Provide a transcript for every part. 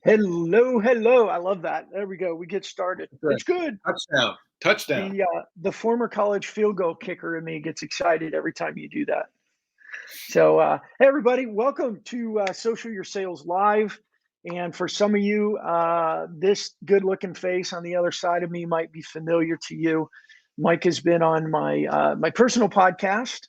Hello, hello. I love that. There we go. We get started. Right. It's good. Touchdown. Touchdown. The former college field goal kicker in me gets excited every time you do that. So, hey everybody, welcome to Social Your Sales Live. And for some of you, this good-looking face on the other side of me might be familiar to you. Mike has been on my personal podcast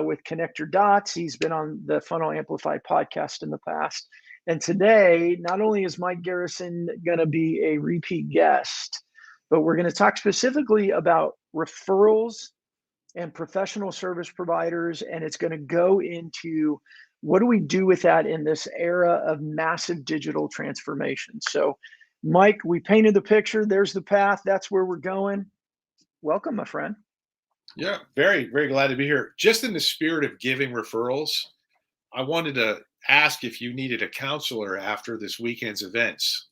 with Connect Your Dots. He's been on the Funnel Amplify podcast in the past. And today, not only is Mike Garrison going to be a repeat guest, but we're going to talk specifically about referrals and professional service providers. And it's going to go into what do we do with that in this era of massive digital transformation. So, Mike, we painted the picture. There's the path. That's where we're going. Welcome, my friend. Yeah, very, very glad to be here. Just in the spirit of giving referrals, I wanted to ask if you needed a counselor after this weekend's events.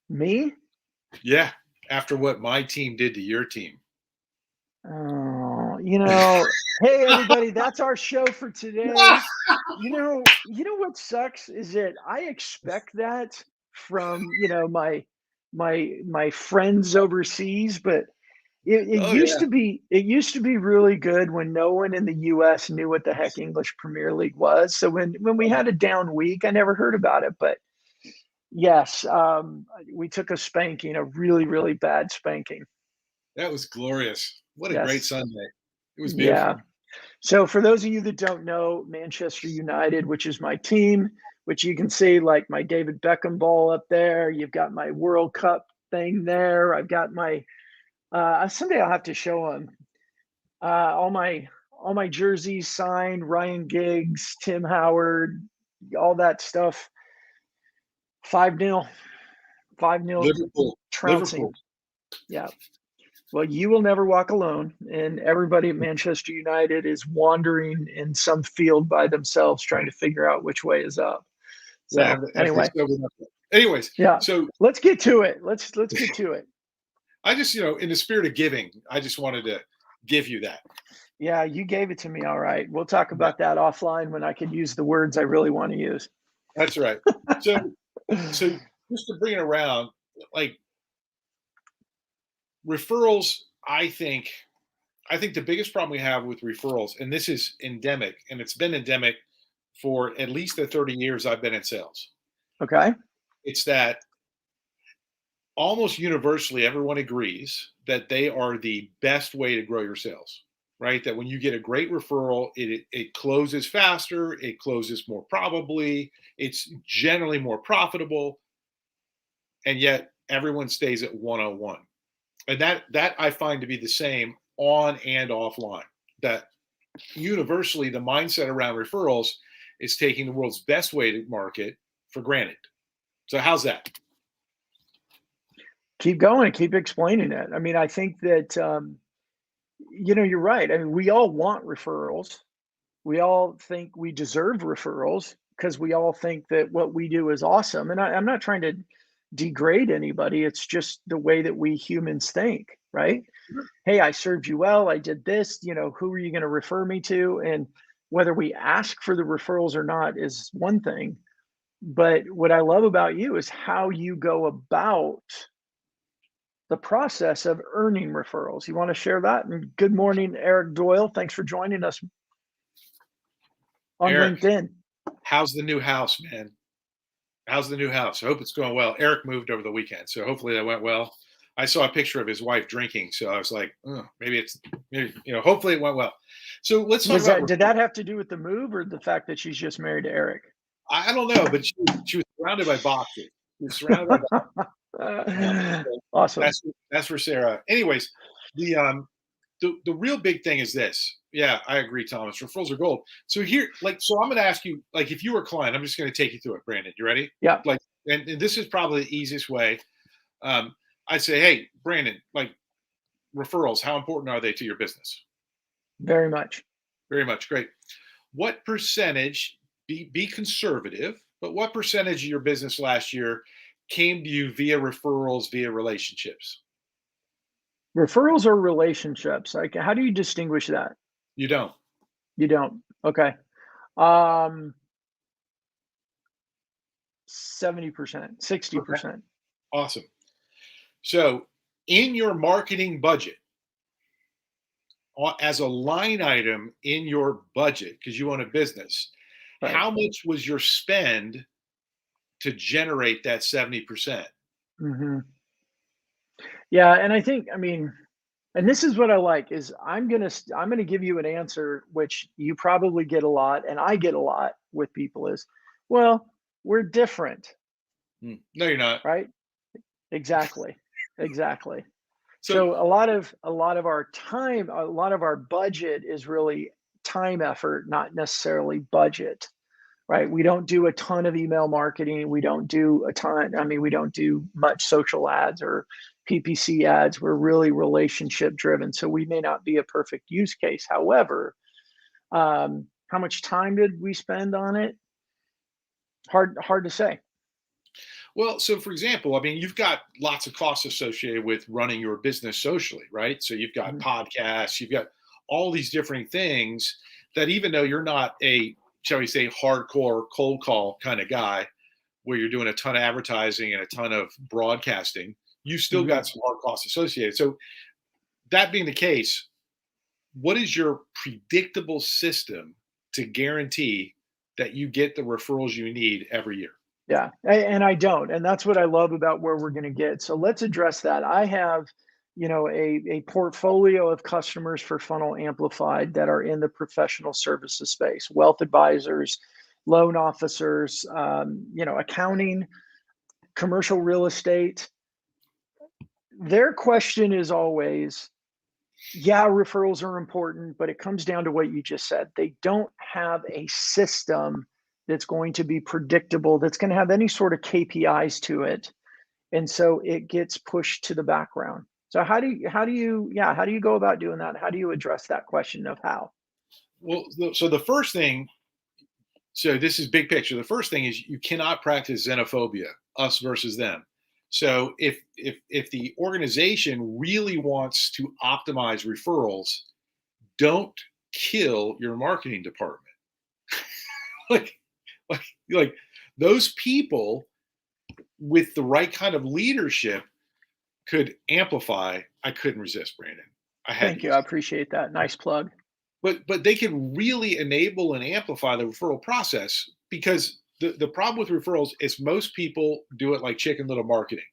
Me? Yeah, after what my team did to your team. Oh, hey everybody, that's our show for today. What sucks is that I expect that from, my friends overseas, but it Oh used yeah. to be really good when no one in the US knew what the heck English Premier League was. So when we had a down week, I never heard about it, but yes, we took a spanking, a really, really bad spanking. That was glorious. What a great Yes. Sunday. It was Yeah. beautiful. So for those of you that don't know, Manchester United, which is my team, which you can see like my David Beckham ball up there. You've got my World Cup thing there. I've got my someday I'll have to show them all my jerseys signed, Ryan Giggs, Tim Howard, all that stuff. 5-0, 5-0 Liverpool. trouncing. Liverpool. Yeah. Well, you will never walk alone, and everybody at Manchester United is wandering in some field by themselves, trying to figure out which way is up. Yeah, So anyway, anyways, yeah. so Let's get to it. Let's get to it. I just, in the spirit of giving, I just wanted to give you that. Yeah, you gave it to me. All right. We'll talk about that offline when I can use the words I really want to use. That's right. So just to bring it around, like referrals, I think the biggest problem we have with referrals, and this is endemic, and it's been endemic for at least the 30 years I've been in sales. Okay. It's that almost universally everyone agrees that they are the best way to grow your sales, right? That when you get a great referral, it closes faster, it closes more probably, it's generally more profitable, and yet everyone stays at 101. And that I find to be the same on and offline. That universally the mindset around referrals is taking the world's best way to market for granted. So how's that? Keep going. Keep explaining it. I mean, I think that you're right. I mean, we all want referrals. We all think we deserve referrals because we all think that what we do is awesome. And I'm not trying to degrade anybody. It's just the way that we humans think, right? Hey, I served you well. I did this. Who are you going to refer me to? And whether we ask for the referrals or not is one thing. But what I love about you is how you go about the process of earning referrals. You want to share that? And good morning, Eric Doyle. Thanks for joining us on Eric, LinkedIn. how's the new house, man? How's the new house? I hope it's going well. Eric moved over the weekend, so hopefully that went well. I saw a picture of his wife drinking, so I was like, maybe hopefully it went well. So let's talk about. Did that have to do with the move or the fact that she's just married to Eric? I don't know, but she was surrounded by boxes. She was surrounded by boxes. Awesome. That's for Sarah. Anyways, the real big thing is this. Yeah, I agree, Thomas. Referrals are gold. So I'm going to ask you, if you were a client, I'm just going to take you through it, Brandon. You ready? Yeah. And this is probably the easiest way. I'd say, hey, Brandon, referrals, how important are they to your business? Very much. Very much. Great. What percentage, be conservative, but what percentage of your business last year came to you via referrals, via relationships? Referrals or relationships? How do you distinguish that? You don't. You don't. Okay. 70%, 60%. Awesome. So in your marketing budget, as a line item in your budget, because you own a business, Right. how much was your spend to generate that 70%? hmm Yeah, and I think, I mean, and this is what I like is I'm gonna give you an answer which you probably get a lot, and I get a lot with people is, well, we're different, No, you're not. right? Exactly, exactly. So, So a lot of our time, a lot of our budget is really time effort, not necessarily budget, right? We don't do a ton of email marketing. We don't do a ton. I mean, we don't do much social ads or PPC ads. We're really relationship driven. So we may not be a perfect use case. However, how much time did we spend on it? Hard to say. well, so for example, I mean, you've got lots of costs associated with running your business socially, right? So you've got Mhm. podcasts, you've got all these different things that even though you're not a, shall we say, hardcore cold call kind of guy, where you're doing a ton of advertising and a ton of broadcasting, you still Mhm. got some hard costs associated. So that being the case, what is your predictable system to guarantee that you get the referrals you need every year? Yeah, and I don't, and that's what I love about where we're going to get. So let's address that. I have, a portfolio of customers for Funnel Amplified that are in the professional services space, wealth advisors, loan officers, accounting, commercial real estate. Their question is always, yeah, referrals are important, but it comes down to what you just said. They don't have a system that's going to be predictable, that's going to have any sort of KPIs to it. And so it gets pushed to the background. So how do you go about doing that? How do you address that question of how? Well, so the first thing, so this is big picture. The first thing is you cannot practice xenophobia, us versus them. So if the organization really wants to optimize referrals, don't kill your marketing department. like like those people with the right kind of leadership could amplify. I couldn't resist, Brandon. I had to Thank you. I use it. appreciate that. Nice plug. But they could really enable and amplify the referral process because the problem with referrals is most people do it like chicken little marketing,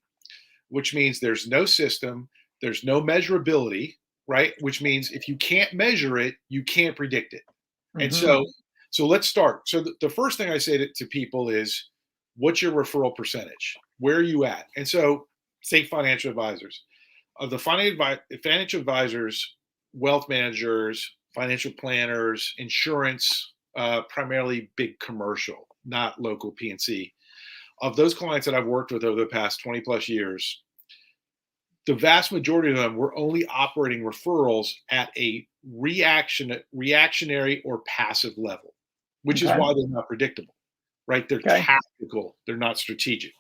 which means there's no system, there's no measurability, right? Which means if you can't measure it, you can't predict it. And hmm so let's start. So the first thing I say to people is, what's your referral percentage? Where are you at? And so say financial advisors. Of the financial advisors, wealth managers, financial planners, insurance, primarily big commercial, not local PNC. Of those clients that I've worked with over the past 20 plus years, the vast majority of them were only operating referrals at a reactionary or passive level, which is Okay. why they're not predictable, right? They're Okay. tactical, they're not strategic.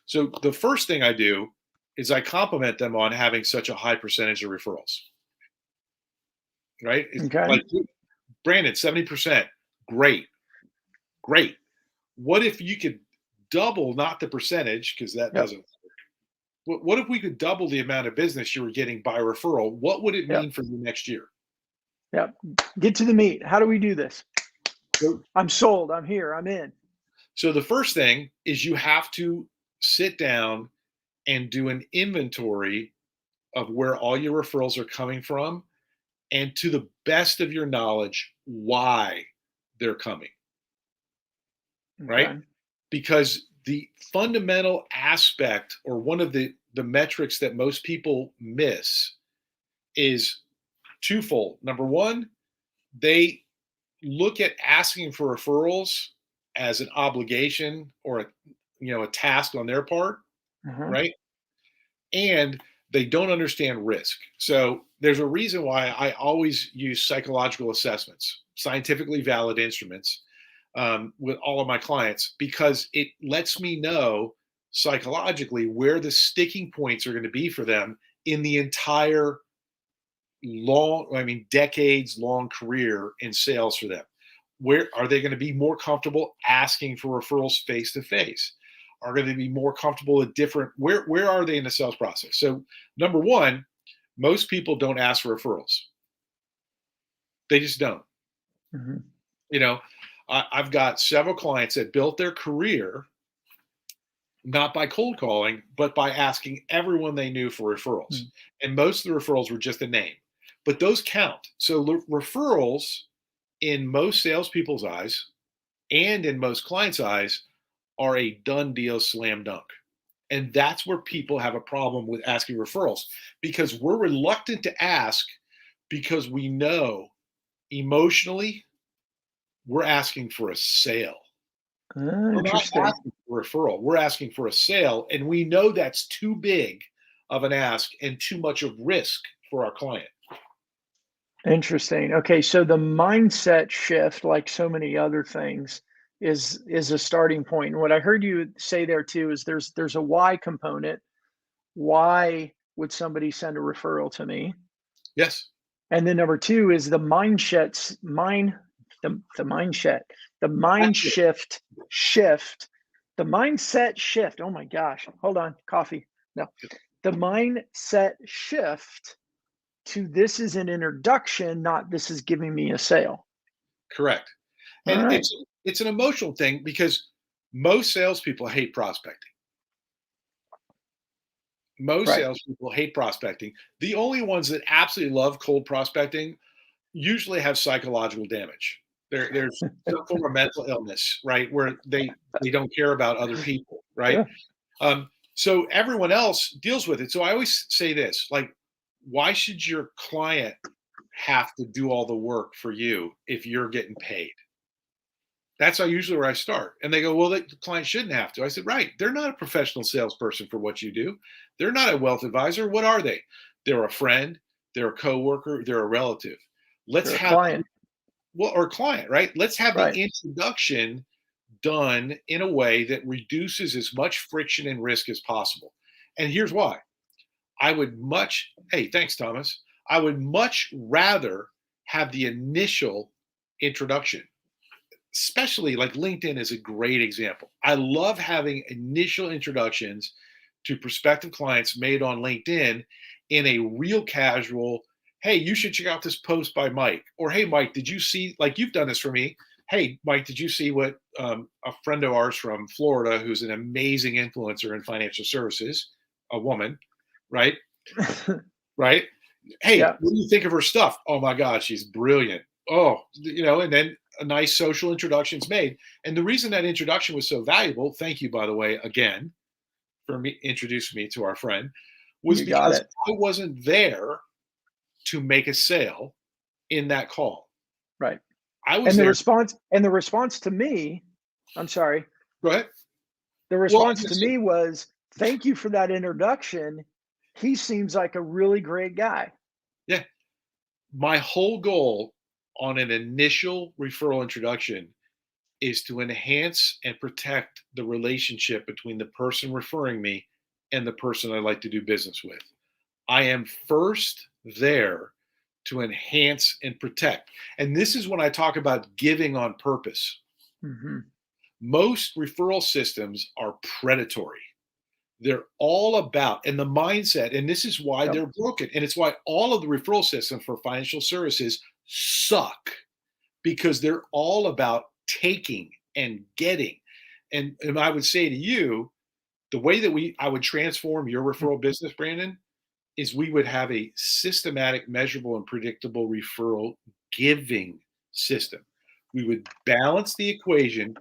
So the first thing I do is I compliment them on having such a high percentage of referrals, right? It's Okay. like, Brandon, 70%, great, great. What if you could double, not the percentage, because that Yep. doesn't, what if we could double the amount of business you were getting by referral? What would it Yep. mean for you next year? Yep. Get to the meat. How do we do this? So, I'm sold. I'm here. I'm in. so the first thing is you have to sit down and do an inventory of where all your referrals are coming from and to the best of your knowledge, why they're coming, right? Okay. Because the fundamental aspect or one of the metrics that most people miss is twofold. Number one, they look at asking for referrals as an obligation or a task on their part, Uh-huh. right? And they don't understand risk. So there's a reason why I always use psychological assessments, scientifically valid instruments, with all of my clients because it lets me know psychologically where the sticking points are going to be for them in the entire decades long career in sales for them. Where are they going to be more comfortable asking for referrals face to face? are going to be more comfortable at different, where are they in the sales process? So number one, most people don't ask for referrals. They just don't. Mm-hmm. You know, I've got several clients that built their career not by cold calling, but by asking everyone they knew for referrals. Mm-hmm. And most of the referrals were just a name, but those count. So referrals in most salespeople's eyes and in most clients' eyes are a done deal, slam dunk. And that's where people have a problem with asking referrals because we're reluctant to ask because we know emotionally we're asking for a sale. We're not Interesting. asking for a referral. We're asking for a sale. And we know that's too big of an ask and too much of risk for our client. Interesting. Okay, so the mindset shift, like so many other things, is a starting point. And what I heard you say there too is there's a why component. Why would somebody send a referral to me? Yes. And then number two is the mindset mind the mindset the mind That's it. shift the mindset shift. Oh my gosh! Hold on, coffee. No, the mindset shift to this is an introduction, not this is giving me a sale. Correct. All And right, it's an emotional thing because most salespeople hate prospecting. Most right. salespeople hate prospecting. The only ones that absolutely love cold prospecting usually have psychological damage. There's some form of mental illness, right? Where they don't care about other people, right? Yeah. So everyone else deals with it. So I always say this, like, why should your client have to do all the work for you if you're getting paid? That's usually where I start. And they go, well, the client shouldn't have to. I said, right. They're not a professional salesperson for what you do. They're not a wealth advisor. What are they? They're a friend. They're a coworker. They're a relative. Let's They're a have, client. well, or client, right? Let's have the Right. introduction done in a way that reduces as much friction and risk as possible. And here's why. Hey, thanks, Thomas. I would much rather have the initial introduction, especially like LinkedIn is a great example. I love having initial introductions to prospective clients made on LinkedIn in a real casual, hey, you should check out this post by Mike. Or, hey, Mike, did you see, like you've done this for me? Hey, Mike, did you see what a friend of ours from Florida, who's an amazing influencer in financial services, a woman, right? Right? Hey, Yeah. what do you think of her stuff? Oh my God, she's brilliant. Oh, and then a nice social introduction's made. And the reason that introduction was so valuable, thank you, by the way, again, for me introducing me to our friend, was You got because it. I wasn't there to make a sale in that call. Right. I was And there. the response to me, I'm sorry, Go ahead. the Well, response to me was, thank you for that introduction. He seems like a really great guy. yeah, my whole goal on an initial referral introduction is to enhance and protect the relationship between the person referring me and the person I like to do business with. I am first there to enhance and protect. And this is when I talk about giving on purpose. Hmm. Most referral systems are predatory. They're all about, and the mindset, and this is why Yep. they're broken. And it's why all of the referral systems for financial services suck because they're all about taking and getting. And I would say to you, the way that I would transform your referral business, Brandon, is we would have a systematic, measurable, and predictable referral giving system. We would balance the equation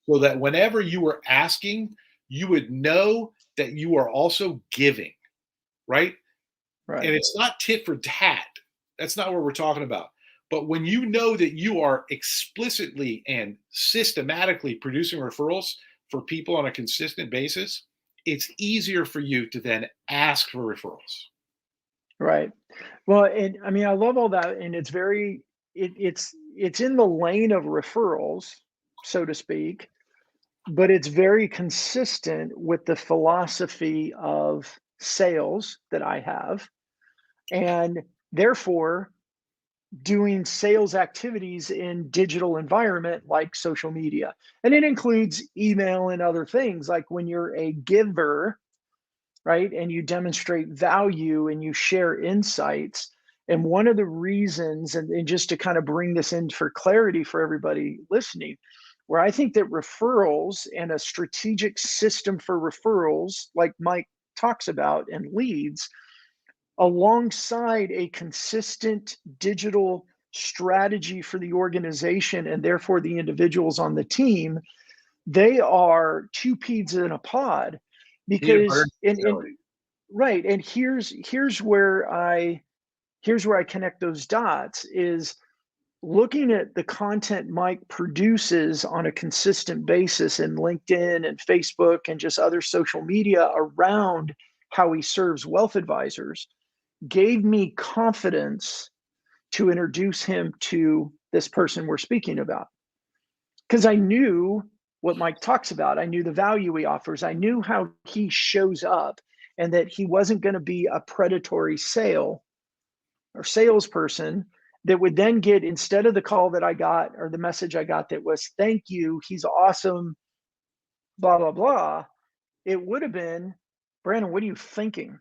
so that whenever you were asking, you would know that you are also giving, right? Right. And it's not tit for tat. That's not what we're talking about. But when you know that you are explicitly and systematically producing referrals for people on a consistent basis, it's easier for you to then ask for referrals. Right. Well, and I mean, I love all that, and it's very it's in the lane of referrals, so to speak, but it's very consistent with the philosophy of sales that I have, and therefore doing sales activities in digital environment like social media. And it includes email and other things like when you're a giver, right? And you demonstrate value and you share insights. And one of the reasons, and just to kind of bring this in for clarity for everybody listening, where I think that referrals and a strategic system for referrals, like Mike talks about, and leads, alongside a consistent digital strategy for the organization and therefore the individuals on the team, they are two peas in a pod. Peanut butter Because and in jelly. right, and here's where I connect those dots is looking at the content Mike produces on a consistent basis in LinkedIn and Facebook and just other social media around how he serves wealth advisors gave me confidence to introduce him to this person we're speaking about. Because I knew what Mike talks about. I knew the value he offers. I knew how he shows up and that he wasn't going to be a predatory sale or salesperson that would then get, instead of the call that I got or the message I got that was, thank you, he's awesome, blah, blah, blah. It would have been, Brandon, what are you thinking?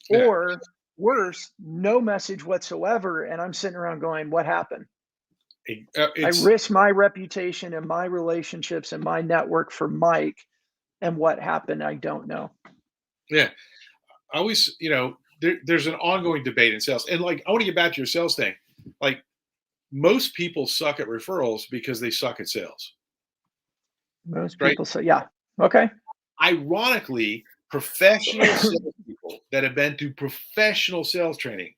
Yeah. Or worse, no message whatsoever. And I'm sitting around going, what happened? I It's risked my reputation and my relationships and my network for Mike. And what happened, I don't know. yeah. I always, there's an ongoing debate in sales. And like I want to get back to your sales thing. Like most people suck at referrals because they suck at sales. Most Right. people say, yeah, okay. Ironically, professional salespeople that have been through professional sales training,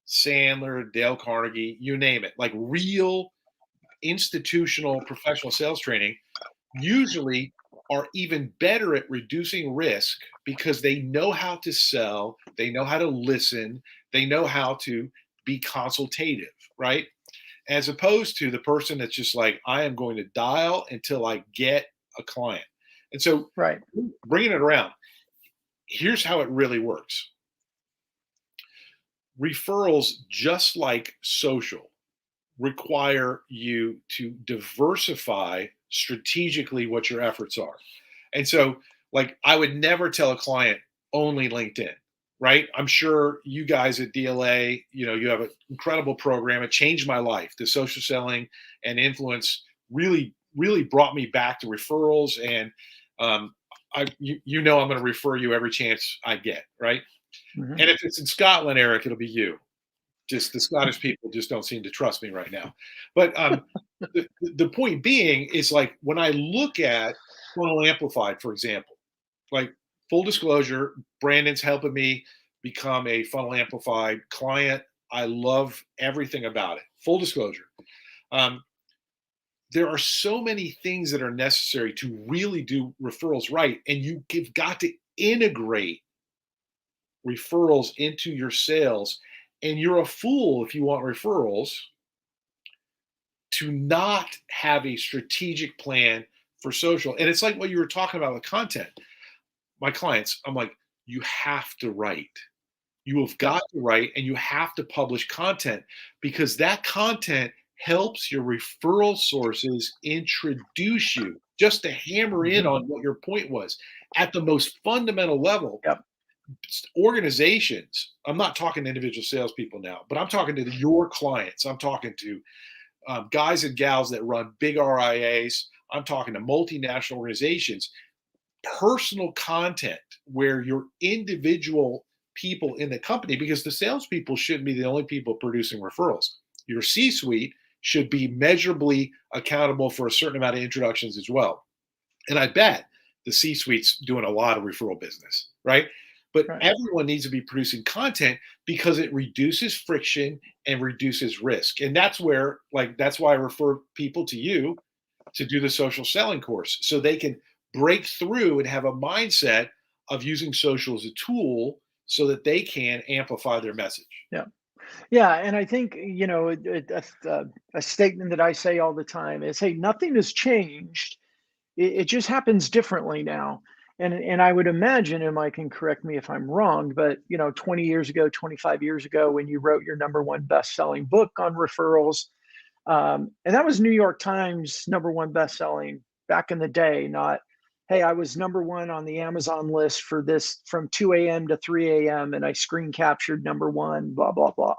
Sandler, Dale Carnegie, you name it, like real institutional professional sales training, usually are even better at reducing risk because they know how to sell, they know how to listen, they know how to be consultative, right? As opposed to the person that's just like, I am going to dial until I get a client. And so, Right. bringing it around, here's how it really works. Referrals, just like social, require you to diversify strategically what your efforts are. And so, like, I would never tell a client only LinkedIn, right? I'm sure you guys at DLA, you have an incredible program. It changed my life. The social selling and influence really, really brought me back to referrals. And I'm going to refer you every chance I get, right? Mm-hmm. And if it's in Scotland, Eric, it'll be you. Just the Scottish people just don't seem to trust me right now. But the point being is like when I look at Funnel Amplified, for example, like full disclosure, Brandon's helping me become a Funnel Amplified client. I love everything about it. Full disclosure. There are so many things that are necessary to really do referrals right. And you've got to integrate referrals into your sales. And you're a fool if you want referrals to not have a strategic plan for social. And it's like what you were talking about with content. My clients, I'm like, you have to write. You have got to write and you have to publish content because that content helps your referral sources introduce you. Just to hammer in on what your point was at the most fundamental level. Yep. Organizations, I'm not talking to individual salespeople now, but I'm talking to your clients. I'm talking to guys and gals that run big RIAs. I'm talking to multinational organizations. Personal content where your individual people in the company, because the salespeople shouldn't be the only people producing referrals. Your C-suite should be measurably accountable for a certain amount of introductions as well. And I bet the C-suite's doing a lot of referral business, right? But everyone needs to be producing content because it reduces friction and reduces risk. And that's where, that's why I refer people to you to do the social selling course so they can break through and have a mindset of using social as a tool so that they can amplify their message. Yeah. Yeah. And I think, a statement that I say all the time is, hey, nothing has changed. It just happens differently now. And I would imagine, and Mike can correct me if I'm wrong, but 20 years ago, 25 years ago, when you wrote your #1 best-selling book on referrals, and that was New York Times #1 best-selling back in the day, not, hey, I was #1 on the Amazon list for this from 2 a.m. to 3 a.m. and I screen captured #1, blah, blah, blah.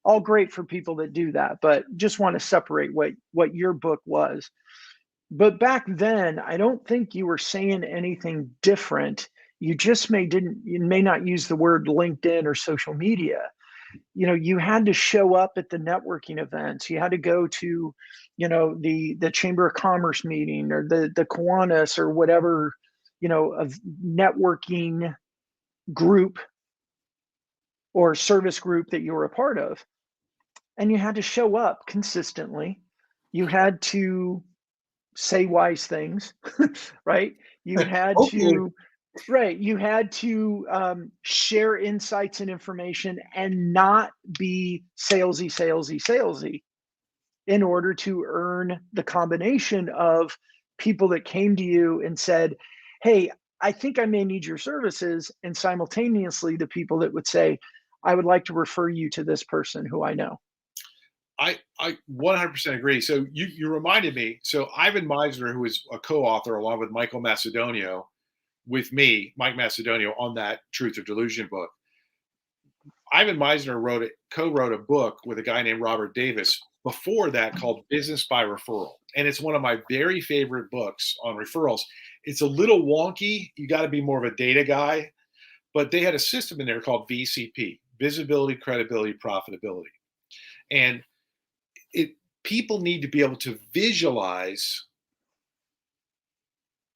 All great for people that do that, but just want to separate what your book was. But back then, I don't think you were saying anything different. You may not use the word LinkedIn or social media. You had to show up at the networking events. You had to go to, the Chamber of Commerce meeting or the Kiwanis or whatever, of networking group or service group that you were a part of. And you had to show up consistently. You had to say wise things, right? You had Hopefully, to, right? You had to share insights and information and not be salesy in order to earn the combination of people that came to you and said, "Hey, I think I may need your services," and simultaneously the people that would say, "I would like to refer you to this person who I know." I 100% agree. So you reminded me. So Ivan Meisner, who is a co-author along with Michael Macedonio, with me, Mike Macedonio, on that Truth or Delusion book. Ivan Meisner co-wrote a book with a guy named Robert Davis before that called Business by Referral. And it's one of my very favorite books on referrals. It's a little wonky. You got to be more of a data guy, but they had a system in there called VCP, visibility, credibility, profitability. And it people need to be able to visualize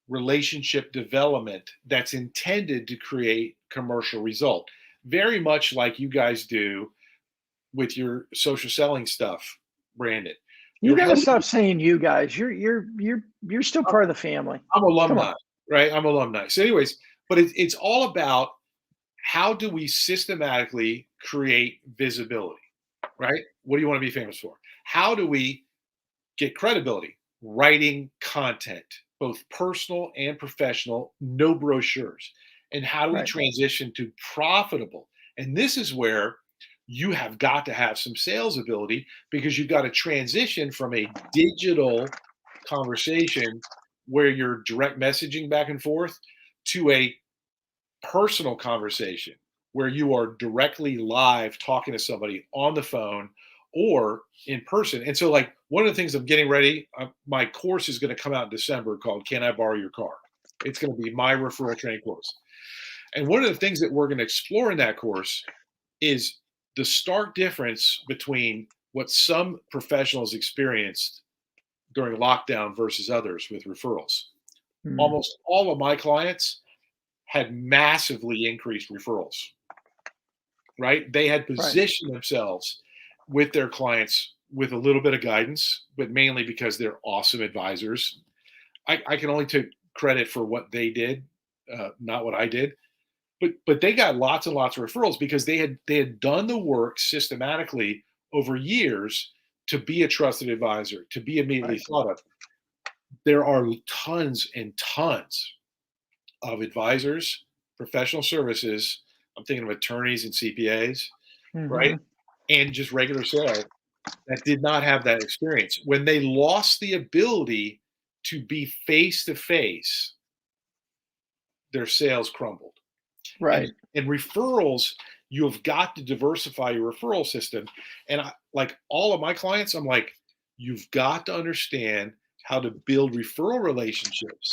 relationship development that's intended to create commercial result, very much like you guys do with your social selling stuff, Brandon. You You're got to helping. stop saying you guys. You're still part of the family. I'm Come on. alumni, right? I'm alumni. So, anyways, but it's all about how do we systematically create visibility, right? What do you want to be famous for? How do we get credibility? Writing content, both personal and professional, no brochures. And how do we Right. transition to profitable? And this is where you have got to have some sales ability, because you've got to transition from a digital conversation where you're direct messaging back and forth to a personal conversation where you are directly live talking to somebody on the phone or in person. And so, like, one of the things I'm getting ready, my course is going to come out in December called Can I Borrow Your Car? It's going to be my referral training course. And one of the things that we're going to explore in that course is the stark difference between what some professionals experienced during lockdown versus others with referrals. Mm, Almost all of my clients had massively increased referrals, right? They had right. positioned themselves with their clients with a little bit of guidance, but mainly because they're awesome advisors. I can only take credit for what they did, not what I did. But they got lots and lots of referrals because they had done the work systematically over years to be a trusted advisor, to be immediately Right. thought of. There are tons and tons of advisors, professional services. I'm thinking of attorneys and CPAs, right? Hmm. And just regular sales that did not have that experience. When they lost the ability to be face to face, their sales crumbled. And Right. and referrals, you have got to diversify your referral system. And like all of my clients, I'm like, you've got to understand how to build referral relationships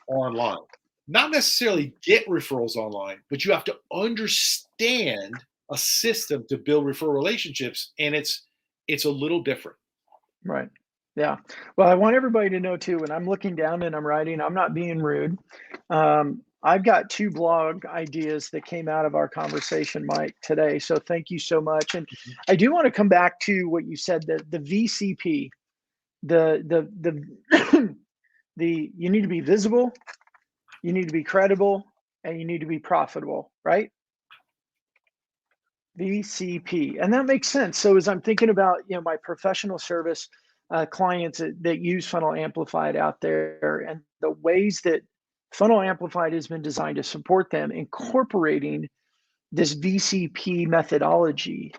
online. Not necessarily get referrals online, but you have to understand a system to build referral relationships, and it's a little different. Right. Yeah. Well, I want everybody to know too, when I'm looking down and I'm writing, I'm not being rude. I've got 2 blog ideas that came out of our conversation, Mike, today. So thank you so much. And I do want to come back to what you said, the VCP, the the you need to be visible, you need to be credible, and you need to be profitable, right? VCP, and that makes sense. So as I'm thinking about, my professional service clients that use Funnel Amplified out there, and the ways that Funnel Amplified has been designed to support them, incorporating this VCP methodology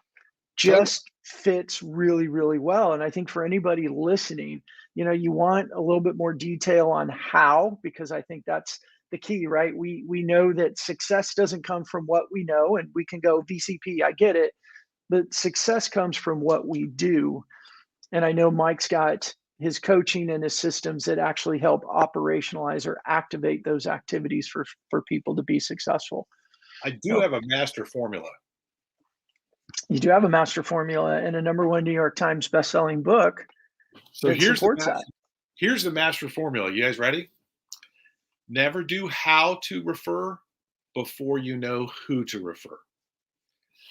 Totally. just fits really, really well. And I think for anybody listening, you want a little bit more detail on how, because I think that's the key, right? We know that success doesn't come from what we know, and we can go VCP, I get it, but success comes from what we do. And I know Mike's got his coaching and his systems that actually help operationalize or activate those activities for people to be successful. I do So have a master formula. you do have a master formula and a #1 New York Times bestselling book So that supports that. here's the master formula. You guys ready? Never do how to refer before you know who to refer.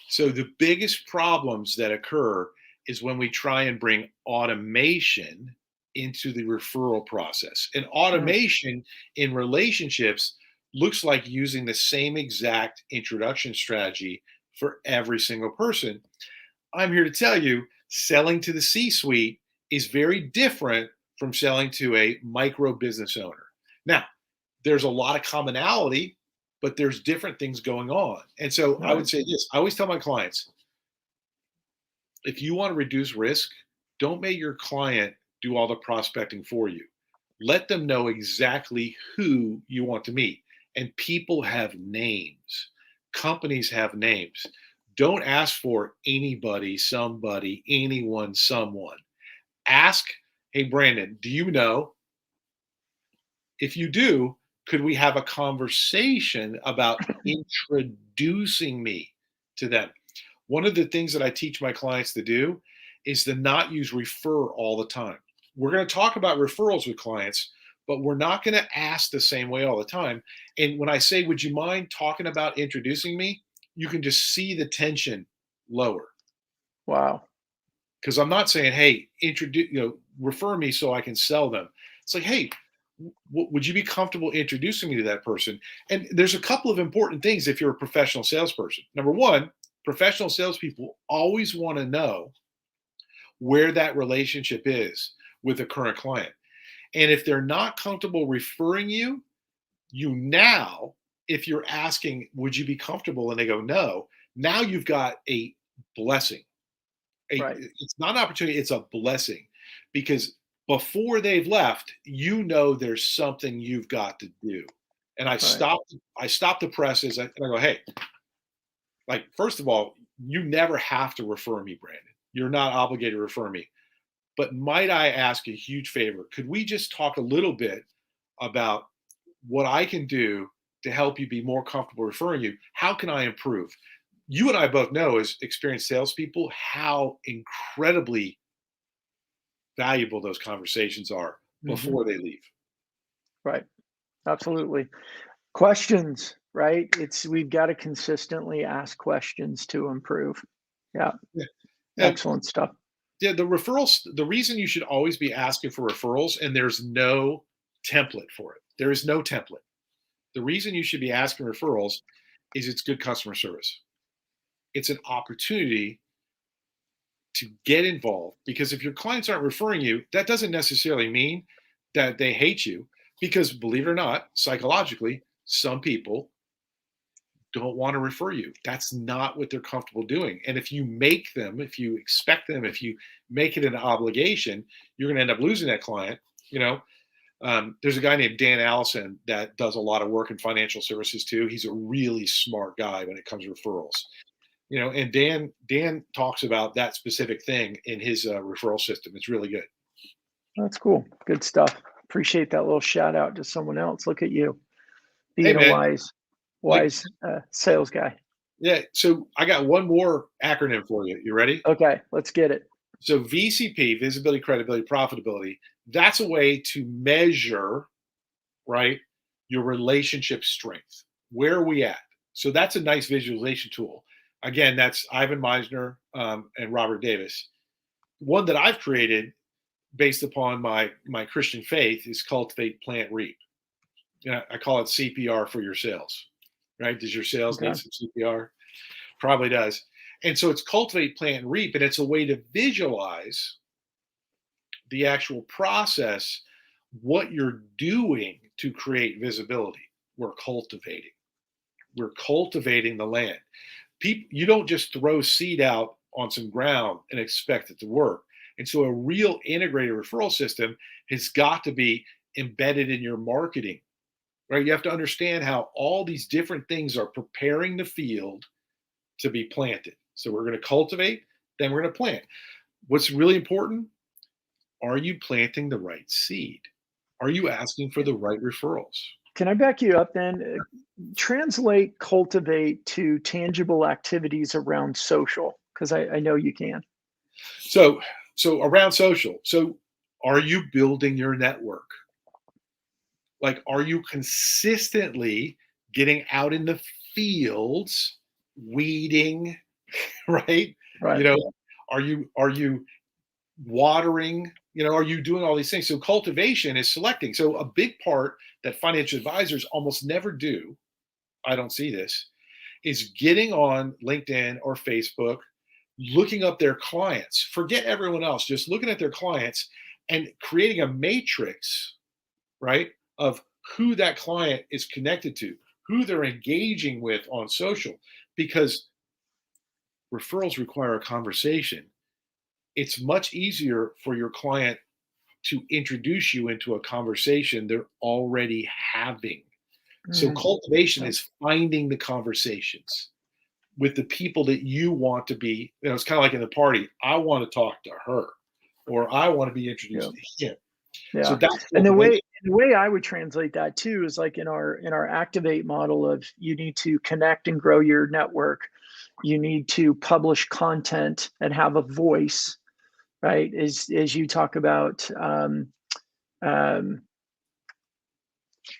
So the biggest problems that occur is when we try and bring automation into the referral process. And Mm, automation in relationships looks like using the same exact introduction strategy for every single person. I'm here to tell you, selling to the C-suite is very different from selling to a micro business owner. Now, there's a lot of commonality, but there's different things going on. And so I right. would say this, I always tell my clients, if you want to reduce risk, don't make your client do all the prospecting for you. Let them know exactly who you want to meet. And people have names, companies have names. Don't ask for anybody, somebody, anyone, someone. Ask, hey, Brandon, do you know? If you do, could we have a conversation about introducing me to them? One of the things that I teach my clients to do is to not use refer all the time. We're going to talk about referrals with clients, but we're not going to ask the same way all the time. And when I say, would you mind talking about introducing me? You can just see the tension lower Wow. because I'm not saying, hey, refer me so I can sell them. It's like, hey, would you be comfortable introducing me to that person? And there's a couple of important things if you're a professional salesperson. Number one, professional salespeople always want to know where that relationship is with a current client. And if they're not comfortable referring you, you now, if you're asking, would you be comfortable? And they go, no, now you've got a blessing. Right. It's not an opportunity, it's a blessing because before they've left, you know there's something you've got to do. And Right. I stop the presses and I go, hey, like, first of all, you never have to refer me, Brandon. You're not obligated to refer me. But might I ask a huge favor? Could we just talk a little bit about what I can do to help you be more comfortable referring you? How can I improve? You and I both know, as experienced salespeople, how incredibly valuable those conversations are Hmm. before they leave. Right. Absolutely. Questions, right? We've got to consistently ask questions to improve. Yeah. Yeah. Uh, Excellent stuff. yeah, the referrals, the reason you should always be asking for referrals, and there's no template for it. There is no template. The reason you should be asking referrals is it's good customer service. It's an opportunity to get involved because if your clients aren't referring you, that doesn't necessarily mean that they hate you because believe it or not, psychologically, some people don't want to refer you. That's not what they're comfortable doing. And if you make them, if you expect them, if you make it an obligation, you're going to end up losing that client. You know, there's a guy named Dan Allison that does a lot of work in financial services too. He's a really smart guy when it comes to referrals. You know, and Dan talks about that specific thing in his referral system. It's really good. That's cool. Good stuff. Appreciate that little shout out to someone else. Look at you Hey being a man, like wise sales guy. yeah. So I got one more acronym for you. You ready? Okay, let's get it. So VCP, visibility, credibility, profitability. That's a way to measure, right, your relationship strength. Where are we at? So that's a nice visualization tool. Again, that's Ivan Meisner and Robert Davis. One that I've created based upon my Christian faith is cultivate, plant, reap. You know, I call it CPR for your sales. Right? Does your sales Okay. need some CPR? Probably does. And so it's cultivate, plant, and reap, and it's a way to visualize the actual process, what you're doing to create visibility. We're cultivating. We're cultivating the land. People, you don't just throw seed out on some ground and expect it to work. And so a real integrated referral system has got to be embedded in your marketing, right? You have to understand how all these different things are preparing the field to be planted. So we're going to cultivate, then we're going to plant. What's really important? Are you planting the right seed? Are you asking for the right referrals? Can I back you up then? Translate cultivate to tangible activities around social, because I know you can. So around social. So are you building your network? Like, are you consistently getting out in the fields, weeding, right? Right. You know, are you watering? You know, are you doing all these things? So cultivation is selecting. So a big part that financial advisors almost never do, I don't see this, is getting on LinkedIn or Facebook, looking up their clients. Forget everyone else, just looking at their clients and creating a matrix, right, of who that client is connected to, who they're engaging with on social, because referrals require a conversation. It's much easier for your client to introduce you into a conversation they're already having. So cultivation is finding the conversations with the people that you want to be. You know, it's kind of like in the party. I want to talk to her, or I want to be introduced to him. So Yeah. that's And cultivation. the way I would translate that too is like in our activate model of you need to connect and grow your network. You need to publish content and have a voice, right? As you talk about um,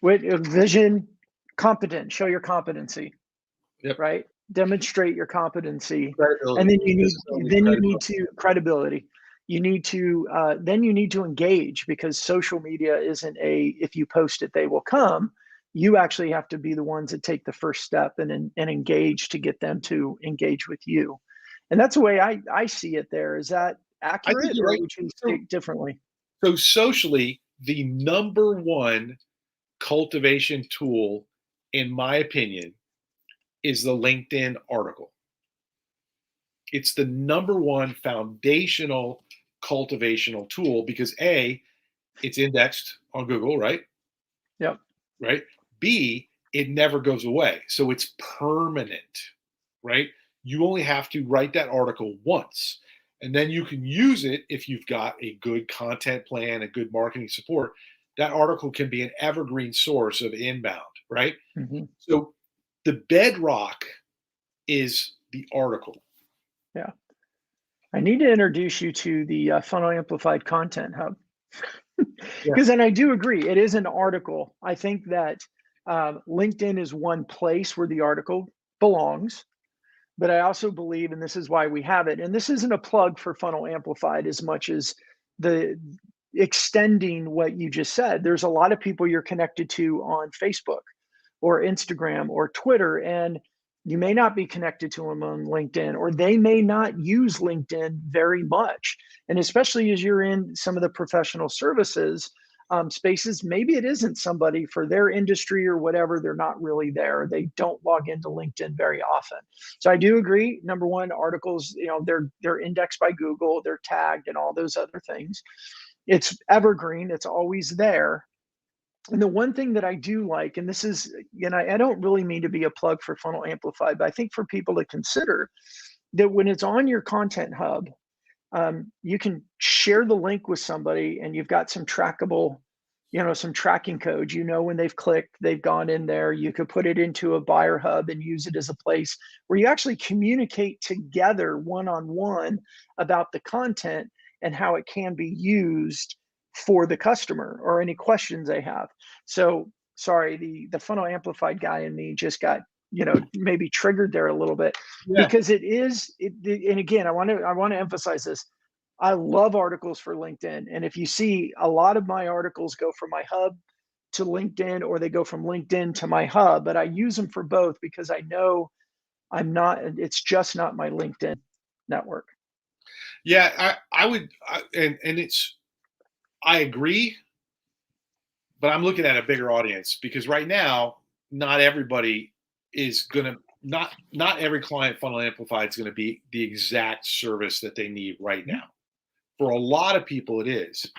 with vision, competent, show your competency, Yep. right? Demonstrate your competency, and Credibility. then Visibility, you need credibility. to credibility. You need to then you need to engage, because social media isn't a if you post it they will come. You actually have to be the ones that take the first step and engage to get them to engage with you. And that's the way I see it there. Is that I think accurate, you're or right. would you So, say it differently? so socially, the number one cultivation tool, in my opinion, is the LinkedIn article. It's the number one foundational cultivational tool because A, it's indexed on Google, right? Yep. Right. B, it never goes away. So it's permanent, right? You only have to write that article once. And then you can use it if you've got a good content plan, a good marketing support. That article can be an evergreen source of inbound, right? Hmm. So the bedrock is the article. Yeah. I need to introduce you to the Funnel Amplified Content Hub. Yeah. Because then I do agree, it is an article. I think that LinkedIn is one place where the article belongs, but I also believe, and this is why we have it, and this isn't a plug for Funnel Amplified as much as the extending what you just said. There's a lot of people you're connected to on Facebook or Instagram or Twitter, and you may not be connected to them on LinkedIn, or they may not use LinkedIn very much. And especially as you're in some of the professional services spaces, maybe it isn't somebody for their industry or whatever. They're not really there. They don't log into LinkedIn very often. So I do agree. Number one, articles, they're indexed by Google, they're tagged, and all those other things. It's evergreen. It's always there. And the one thing that I do like, and this is, I don't really mean to be a plug for Funnel Amplify, but I think for people to consider that when it's on your content hub, you can share the link with somebody and you've got some trackable, some tracking codes, when they've clicked, they've gone in there. You could put it into a buyer hub and use it as a place where you actually communicate together one-on-one about the content and how it can be used for the customer or any questions they have. So sorry, the funnel amplified guy in me just got maybe triggered there a little bit, Yeah. because and again, I want to emphasize this. I love articles for LinkedIn, and if you see, a lot of my articles go from my hub to LinkedIn, or they go from LinkedIn to my hub, but I use them for both because I know it's just not my LinkedIn network. Yeah, I would, and it's, I agree, but I'm looking at a bigger audience because right now, not everybody is going to, not every client funnel amplified is going to be the exact service that they need right now. For a lot of people, it is.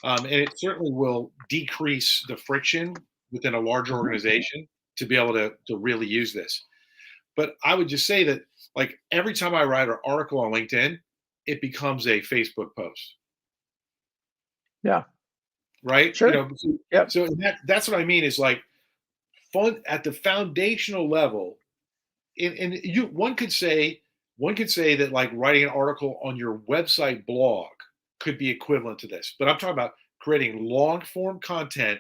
And it certainly will decrease the friction within a larger organization to be able to really use this. But I would just say that, like, every time I write an article on LinkedIn, it becomes a Facebook post. Yeah. Right. Sure. Yep. So that's what I mean is like fun at the foundational level. And one could say that like writing an article on your website blog could be equivalent to this, but I'm talking about creating long form content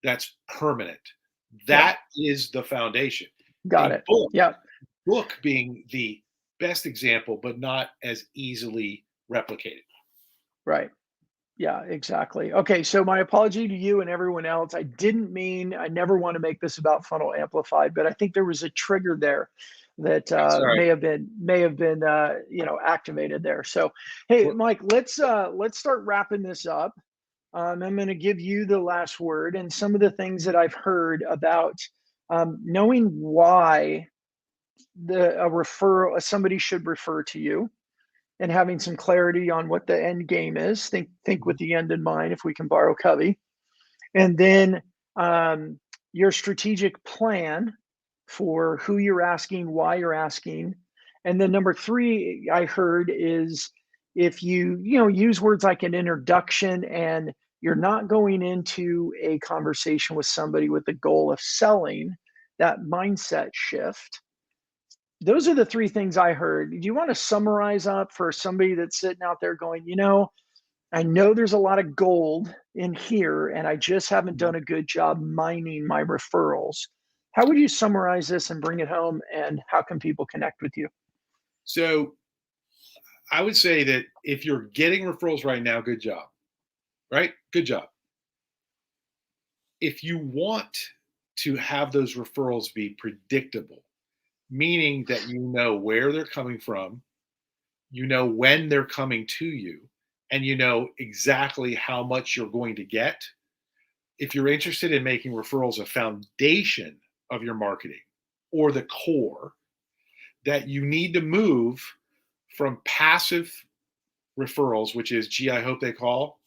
that's permanent. That is the foundation. Got it. Yeah. Book being the best example, but not as easily replicated. Right. Yeah, exactly. Okay, so my apology to you and everyone else. I didn't mean, I never want to make this about funnel amplified, but I think there was a trigger there that may have been activated there. So, hey, Mike, let's start wrapping this up. I'm going to give you the last word and some of the things that I've heard about knowing why somebody should refer to you, and having some clarity on what the end game is. Think with the end in mind, if we can borrow Covey. And then your strategic plan for who you're asking, why you're asking. And then number 3, I heard, is if you use words like an introduction and you're not going into a conversation with somebody with the goal of selling, that mindset shift. Those are the 3 things I heard. Do you want to summarize up for somebody that's sitting out there going, I know there's a lot of gold in here and I just haven't done a good job mining my referrals. How would you summarize this and bring it home, and how can people connect with you? So I would say that if you're getting referrals right now, good job, right? Good job. If you want to have those referrals be predictable, meaning that you know where they're coming from, you know when they're coming to you, and you know exactly how much you're going to get. If you're interested in making referrals a foundation of your marketing or the core, that you need to move from passive referrals, which is, gee, I hope they call,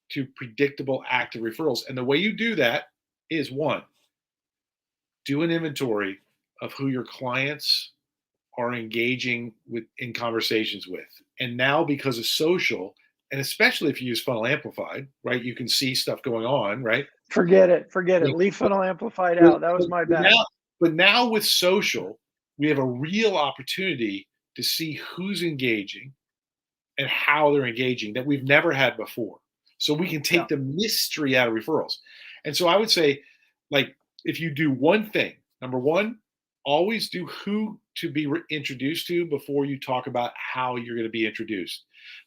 to predictable active referrals. And the way you do that is, 1, do an inventory of who your clients are engaging with in conversations with. And now, because of social, and especially if you use funnel amplified, right, you can see stuff going on, right? Forget it. Leave funnel amplified out. That was my bad. But now with social, we have a real opportunity to see who's engaging and how they're engaging that we've never had before. So we can take the mystery out of referrals. And so I would say, like, if you do one thing, number 1, always do who to be introduced to before you talk about how you're going to be introduced.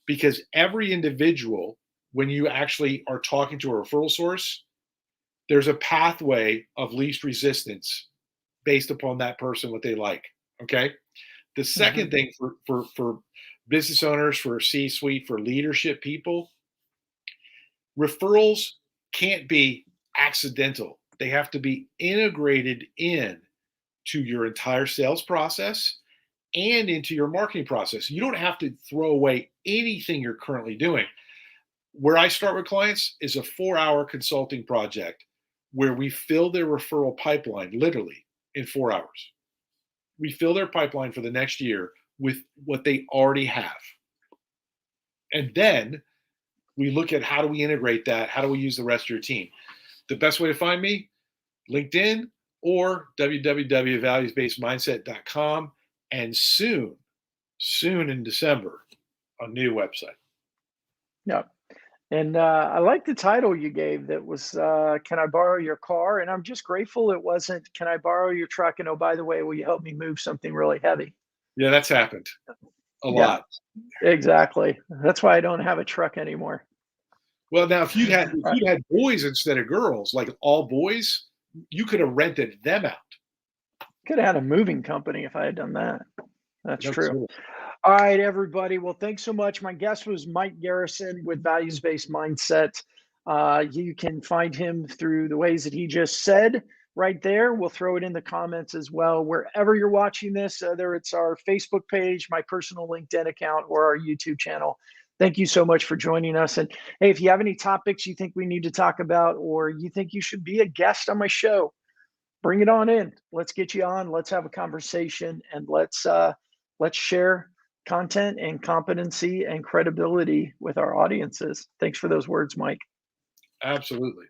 Because every individual, when you actually are talking to a referral source, there's a pathway of least resistance based upon that person, what they like. Okay. The second thing for business owners, for C-suite, for leadership people, referrals can't be accidental. They have to be integrated in to your entire sales process and into your marketing process. You don't have to throw away anything you're currently doing. Where I start with clients is a 4-hour consulting project where we fill their referral pipeline literally in 4 hours. We fill their pipeline for the next year with what they already have. And then we look at, how do we integrate that? How do we use the rest of your team? The best way to find me, LinkedIn or www.valuesbasedmindset.com, and soon in December, a new website. Yeah. And I like the title you gave, that was, Can I Borrow Your Car? And I'm just grateful it wasn't, Can I Borrow Your Truck? And oh, by the way, will you help me move something really heavy? Yeah, that's happened a lot. Exactly. That's why I don't have a truck anymore. Well, now if you'd had boys instead of girls, like all boys, you could have rented them out. Could have had a moving company if I had done that. That's true. All right, everybody. Well, thanks so much. My guest was Mike Garrison with Values Based Mindset. You can find him through the ways that he just said right there. We'll throw it in the comments as well. Wherever you're watching this, whether it's our Facebook page, my personal LinkedIn account, or our YouTube channel. Thank you so much for joining us. And hey, if you have any topics you think we need to talk about, or you think you should be a guest on my show, bring it on in. Let's get you on. Let's have a conversation, and let's share content and competency and credibility with our audiences. Thanks for those words, Mike. Absolutely.